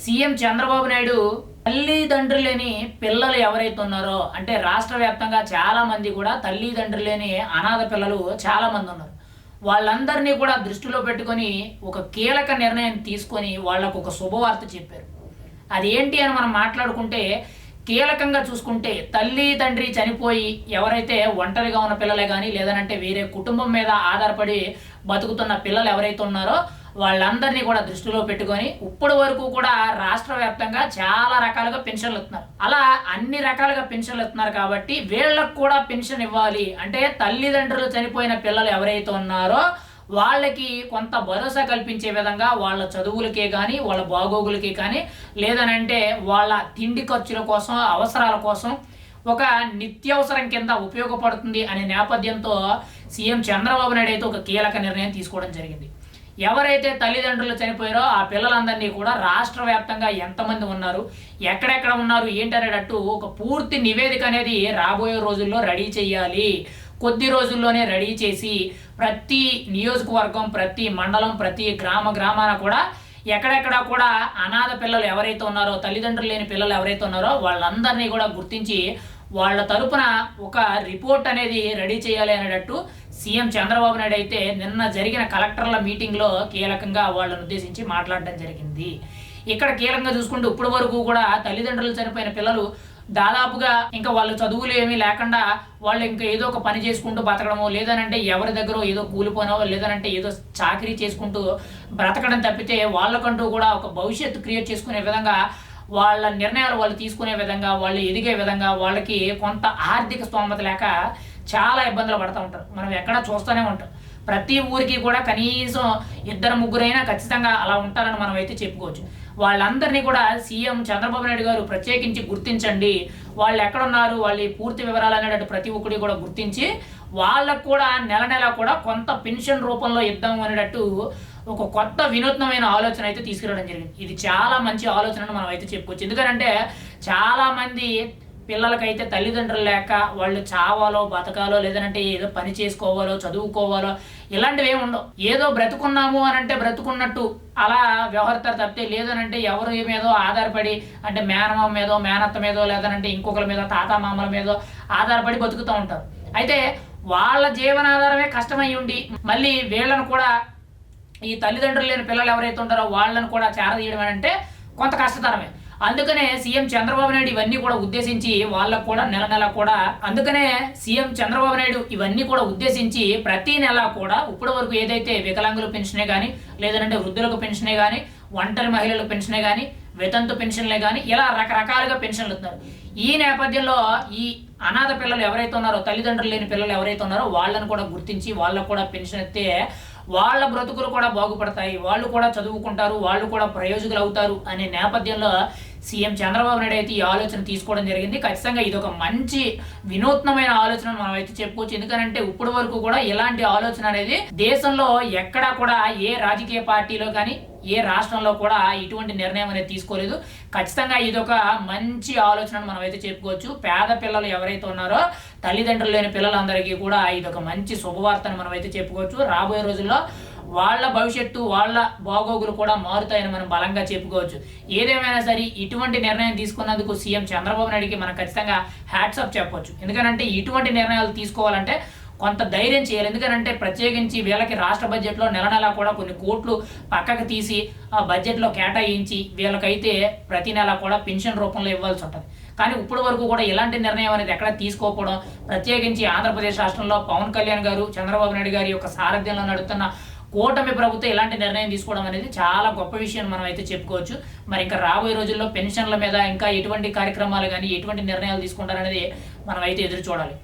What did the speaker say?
CM Chandrababu Naidu తల్లిదండ్రులు లేని పిల్లలు ఎవరైతే ఉన్నారో అంటే రాష్ట్ర వ్యాప్తంగా చాలా మంది కూడా తల్లిదండ్రులు లేని అనాథ పిల్లలు చాలా మంది ఉన్నారు. వాళ్ళందరినీ కూడా దృష్టిలో పెట్టుకొని ఒక కీలక నిర్ణయం తీసుకొని వాళ్ళకు ఒక శుభవార్త చెప్పారు. అది ఏంటి అని మనం మాట్లాడుకుంటే కీలకంగా చూసుకుంటే తల్లి తండ్రి చనిపోయి ఎవరైతే ఒంటరిగా ఉన్న పిల్లలే కానీ లేదనంటే వేరే కుటుంబం మీద ఆధారపడి బతుకుతున్న పిల్లలు ఎవరైతే ఉన్నారో వాళ్ళందరినీ కూడా దృష్టిలో పెట్టుకొని ఇప్పటి వరకు కూడా రాష్ట్ర వ్యాప్తంగా చాలా రకాలుగా పెన్షన్లు ఇస్తున్నారు. అలా అన్ని రకాలుగా పెన్షన్లు ఇస్తున్నారు కాబట్టి వీళ్ళకు కూడా పెన్షన్ ఇవ్వాలి అంటే తల్లిదండ్రులు చనిపోయిన పిల్లలు ఎవరైతే ఉన్నారో వాళ్ళకి కొంత భరోసా కల్పించే విధంగా వాళ్ళ చదువులకే కానీ వాళ్ళ బాగోగులకి కానీ లేదనంటే వాళ్ళ తిండి ఖర్చుల కోసం అవసరాల కోసం ఒక నిత్యావసరం కింద ఉపయోగపడుతుంది అనే నేపథ్యంతో సీఎం చంద్రబాబు నాయుడు అయితే ఒక కీలక నిర్ణయం తీసుకోవడం జరిగింది. ఎవరైతే తల్లిదండ్రులు చనిపోయారో ఆ పిల్లలందరినీ కూడా రాష్ట్ర వ్యాప్తంగా ఎంతమంది ఉన్నారు, ఎక్కడెక్కడ ఉన్నారు ఏంటనేటట్టు ఒక పూర్తి నివేదిక అనేది రాబోయే రోజుల్లో రెడీ చేయాలి. కొద్ది రోజుల్లోనే రెడీ చేసి ప్రతి నియోజకవర్గం, ప్రతి మండలం, ప్రతి గ్రామాన కూడా ఎక్కడెక్కడ కూడా అనాథ పిల్లలు ఎవరైతే ఉన్నారో తల్లిదండ్రులు లేని పిల్లలు ఎవరైతే ఉన్నారో వాళ్ళందరినీ కూడా గుర్తించి వాళ్ళ తరపున ఒక రిపోర్ట్ అనేది రెడీ చేయాలి అనేటట్టు సీఎం చంద్రబాబు నాయుడు అయితే నిన్న జరిగిన కలెక్టర్ల మీటింగ్లో కీలకంగా వాళ్ళని ఉద్దేశించి మాట్లాడడం జరిగింది. ఇక్కడ కీలకంగా చూసుకుంటే ఇప్పటి వరకు కూడా తల్లిదండ్రులు చనిపోయిన పిల్లలు దాదాపుగా ఇంకా వాళ్ళు చదువులు ఏమీ లేకుండా వాళ్ళు ఇంకా ఏదో ఒక పని చేసుకుంటూ బతకడమో లేదనంటే ఎవరి దగ్గర ఏదో కూలిపోనో లేదనంటే ఏదో చాకరీ చేసుకుంటూ బ్రతకడం తప్పితే వాళ్ళకంటూ కూడా ఒక భవిష్యత్తు క్రియేట్ చేసుకునే విధంగా వాళ్ళ నిర్ణయాలు వాళ్ళు తీసుకునే విధంగా వాళ్ళు ఎదిగే విధంగా వాళ్ళకి కొంత ఆర్థిక స్తోమత లేక చాలా ఇబ్బందులు పడుతూ ఉంటారు. మనం ఎక్కడ చూస్తూనే ఉంటాం. ప్రతి ఊరికి కూడా కనీసం 2-3 ఖచ్చితంగా అలా ఉంటారని మనం అయితే చెప్పుకోవచ్చు. వాళ్ళందరినీ కూడా సీఎం చంద్రబాబు నాయుడు గారు ప్రత్యేకించి గుర్తించండి, వాళ్ళు ఎక్కడున్నారు వాళ్ళ పూర్తి వివరాలు అనేటట్టు ప్రతి ఒక్కటి కూడా గుర్తించి వాళ్ళకు కూడా నెల కూడా కొంత పెన్షన్ రూపంలో ఇద్దాం అనేటట్టు ఒక కొత్త వినూత్నమైన ఆలోచన అయితే తీసుకురావడం జరిగింది. ఇది చాలా మంచి ఆలోచనను మనం అయితే చెప్పుకోవచ్చు. ఎందుకంటే చాలామంది పిల్లలకైతే తల్లిదండ్రులు లేక వాళ్ళు చావాలో బతకాలో లేదంటే ఏదో పని చేసుకోవాలో చదువుకోవాలో ఇలాంటివి ఏమి ఉండవు. ఏదో బ్రతుకున్నాము అని అంటే బ్రతుకున్నట్టు అలా వ్యవహరిస్తారు తప్పితే లేదనంటే ఎవరు మీదో ఆధారపడి అంటే మేనమామ మీదో మేనత్త మీదో లేదనంటే ఇంకొకరి మీద తాత మామల మీదో ఆధారపడి బతుకుతూ ఉంటారు. అయితే వాళ్ళ జీవనాధారమే కష్టమై ఉండి మళ్ళీ వీళ్ళను కూడా ఈ తల్లిదండ్రులు లేని పిల్లలు ఎవరైతే ఉంటారో వాళ్ళను కూడా చేరదీయడం అంటే కొంత కష్టతరమే. అందుకనే సీఎం చంద్రబాబు నాయుడు ఇవన్నీ కూడా ఉద్దేశించి వాళ్ళకు కూడా నెల కూడా ప్రతి నెల కూడా ఇప్పటి వరకు ఏదైతే వికలాంగుల పెన్షనే కానీ లేదంటే వృద్ధులకు పెన్షనే కానీ ఒంటరి మహిళలకు పెన్షనే కానీ వితంతు పెన్షన్లే కానీ ఇలా రకరకాలుగా పెన్షన్లు ఇస్తున్నారు. ఈ నేపథ్యంలో ఈ అనాథ పిల్లలు ఎవరైతే ఉన్నారో తల్లిదండ్రులు లేని పిల్లలు ఎవరైతే ఉన్నారో వాళ్ళని కూడా గుర్తించి వాళ్ళకు కూడా పెన్షన్ ఇస్తే వాళ్ళ బ్రతుకులు కూడా బాగుపడతాయి, వాళ్ళు కూడా చదువుకుంటారు, వాళ్ళు కూడా ప్రయోజకులు అవుతారు అనే నేపథ్యంలో సీఎం చంద్రబాబు నాయుడు అయితే ఈ ఆలోచన తీసుకోవడం జరిగింది. ఖచ్చితంగా ఇది ఒక మంచి వినూత్నమైన ఆలోచన మనం అయితే చెప్పుకోవచ్చు. ఎందుకంటే ఇప్పటి వరకు కూడా ఇలాంటి ఆలోచన అనేది దేశంలో ఎక్కడా కూడా ఏ రాజకీయ పార్టీలో కానీ ఏ రాష్ట్రంలో కూడా ఇటువంటి నిర్ణయం అనేది తీసుకోలేదు. ఖచ్చితంగా ఇది ఒక మంచి ఆలోచన మనం అయితే చెప్పుకోవచ్చు. పేద పిల్లలు ఎవరైతే ఉన్నారో తల్లిదండ్రులు లేని పిల్లలందరికీ కూడా ఇది ఒక మంచి శుభవార్తను మనం అయితే చెప్పుకోవచ్చు. రాబోయే రోజుల్లో వాళ్ళ భవిష్యత్తు వాళ్ళ బాగోగులు కూడా మారుతాయని మనం బలంగా చెప్పుకోవచ్చు. ఏదేమైనా సరే ఇటువంటి నిర్ణయం తీసుకున్నందుకు సీఎం చంద్రబాబు నాయుడికి మనం ఖచ్చితంగా హ్యాట్సాప్ చెప్పవచ్చు. ఎందుకంటే ఇటువంటి నిర్ణయాలు తీసుకోవాలంటే కొంత ధైర్యం చేయాలి. ఎందుకంటే ప్రత్యేకించి వీళ్ళకి రాష్ట్ర బడ్జెట్లో నెల కూడా కొన్ని కోట్లు పక్కకు తీసి ఆ బడ్జెట్లో కేటాయించి వీళ్ళకైతే ప్రతి నెల కూడా పెన్షన్ రూపంలో ఇవ్వాల్సి ఉంటుంది. కానీ ఇప్పటి వరకు కూడా ఇలాంటి నిర్ణయం అనేది ఎక్కడ తీసుకోకపోవడం, ప్రత్యేకించి ఆంధ్రప్రదేశ్ రాష్ట్రంలో పవన్ కళ్యాణ్ గారు చంద్రబాబు నాయుడు గారి యొక్క సారథ్యంలో నడుస్తున్న కూటమి ప్రభుత్వం ఇలాంటి నిర్ణయం తీసుకోవడం అనేది చాలా గొప్ప విషయం మనం అయితే చెప్పుకోవచ్చు. మరి ఇంకా రాబోయే రోజుల్లో పెన్షన్ల మీద ఇంకా ఎటువంటి కార్యక్రమాలు కానీ ఎటువంటి నిర్ణయాలు తీసుకుంటారనేది మనం అయితే ఎదురు చూడాలి.